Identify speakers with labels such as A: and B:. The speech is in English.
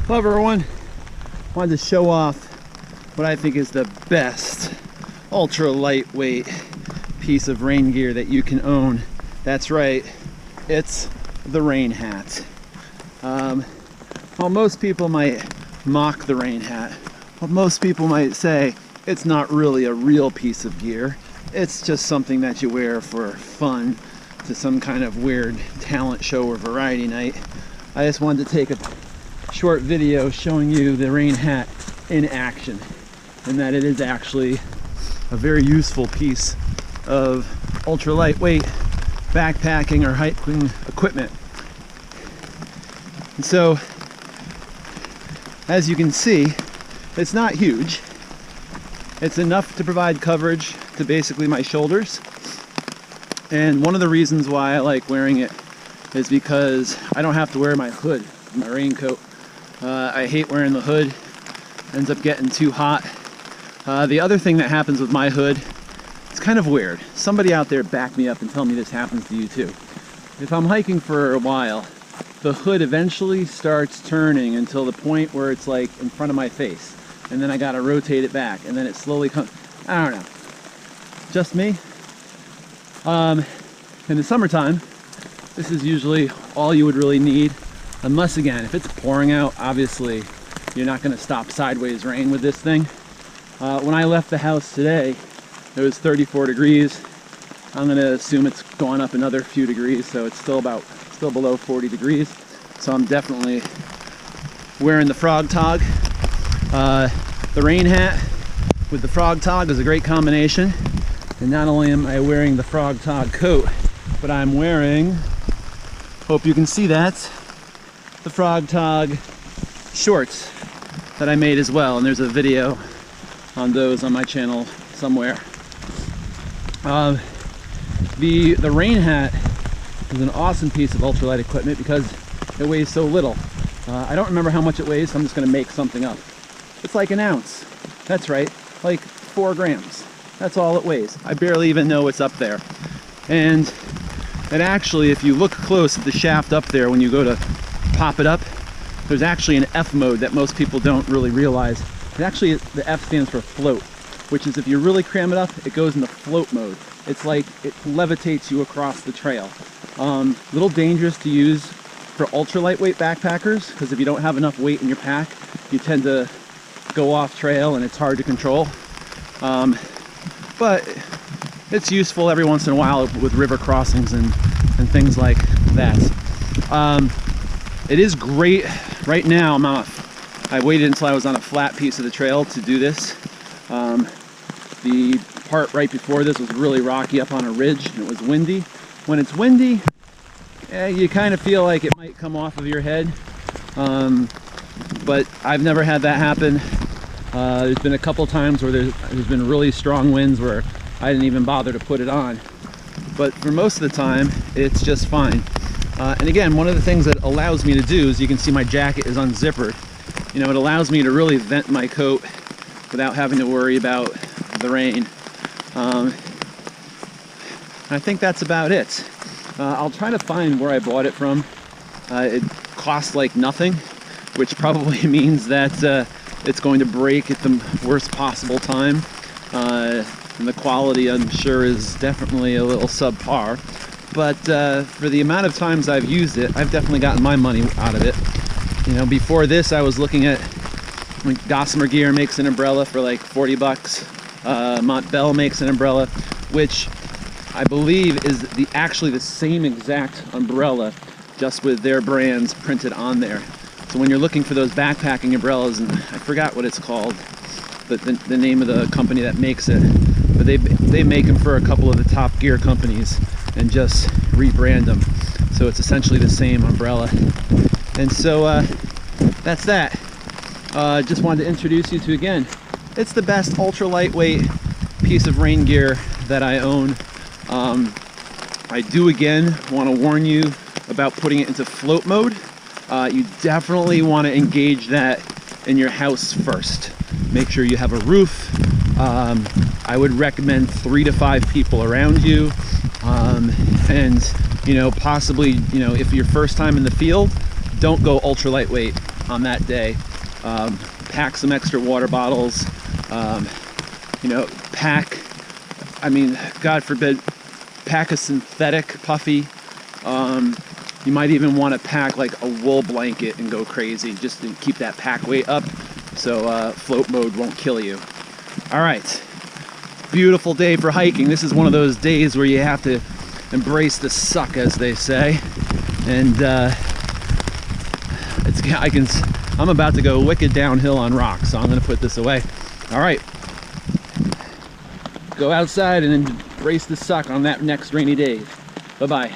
A: Hello everyone, wanted to show off what I think is the best ultra lightweight piece of rain gear that you can own. That's right, it's the rain hat. While most people might mock the rain hat, while most people might say it's not really a real piece of gear, it's just something that you wear for fun to some kind of weird talent show or variety night, I just wanted to take a short video showing you the rain hat in action, and that it is actually a very useful piece of ultra lightweight backpacking or hiking equipment. And so, as you can see, it's not huge. It's enough to provide coverage to basically my shoulders. And one of the reasons why I like wearing it is because I don't have to wear my hood, my raincoat. I hate wearing the hood, ends up getting too hot. The other thing that happens with my hood, it's kind of weird. Somebody out there back me up and tell me this happens to you too. If I'm hiking for a while, the hood eventually starts turning until the point where it's like in front of my face. And then I gotta rotate it back, and then it slowly comes, I don't know. Just me? In the summertime, this is usually all you would really need. Unless, again, if it's pouring out, obviously you're not going to stop sideways rain with this thing. When I left the house today, it was 34 degrees. I'm going to assume it's gone up another few degrees, so it's still below 40 degrees. So I'm definitely wearing the frog tog. The rain hat with the frog tog is a great combination. And not only am I wearing the frog tog coat, but I'm wearing, hope you can see that, the frog tog shorts that I made as well, and there's a video on those on my channel somewhere. The rain hat is an awesome piece of ultralight equipment because it weighs so little. I don't remember how much it weighs, so I'm just going to make something up. It's like an ounce. That's right, like 4 grams. That's all it weighs. I barely even know what's up there. And actually, if you look close at the shaft up there when you go to pop it up, there's actually an F mode that most people don't really realize. Actually, the F stands for float, which is if you really cram it up, it goes into float mode. It's like it levitates you across the trail. Little dangerous to use for ultra lightweight backpackers, because if you don't have enough weight in your pack, you tend to go off trail and it's hard to control. But it's useful every once in a while with river crossings and things like that. It is great. Right now I waited until I was on a flat piece of the trail to do this. The part right before this was really rocky up on a ridge and it was windy. When it's windy, you kind of feel like it might come off of your head. But I've never had that happen. There's been a couple times where there's been really strong winds where I didn't even bother to put it on. But for most of the time, it's just fine. And again, one of the things that allows me to do is, you can see my jacket is unzippered. You know, it allows me to really vent my coat without having to worry about the rain. I think that's about it. I'll try to find where I bought it from. It costs like nothing, which probably means that it's going to break at the worst possible time. And the quality, I'm sure, is definitely a little subpar. But for the amount of times I've used it, I've definitely gotten my money out of it. You know, before this, I was looking at, like, Gossamer Gear makes an umbrella for like 40 bucks. Montbell makes an umbrella, which I believe is actually the same exact umbrella, just with their brands printed on there. So when you're looking for those backpacking umbrellas, and I forgot what it's called, the name of the company that makes it, but they make them for a couple of the top gear companies and just rebrand them. So it's essentially the same umbrella. And so that's that. Just wanted to introduce you to, again, it's the best ultra lightweight piece of rain gear that I own. I do again want to warn you about putting it into float mode. You definitely want to engage that in your house first. Make sure you have a roof. I would recommend 3 to 5 people around you. And, you know, possibly, you know, if you're first time in the field, don't go ultra lightweight. on that day. Pack some extra water bottles, you know, pack, I mean, God forbid, pack a synthetic puffy. You might even want to pack like a wool blanket and go crazy just to keep that pack weight up so float mode won't kill you. All right, beautiful day for hiking. This is one of those days where you have to embrace the suck, as they say. And I'm about to go wicked downhill on rocks, so I'm gonna put this away. All right, go outside and embrace the suck on that next rainy day. Bye-bye.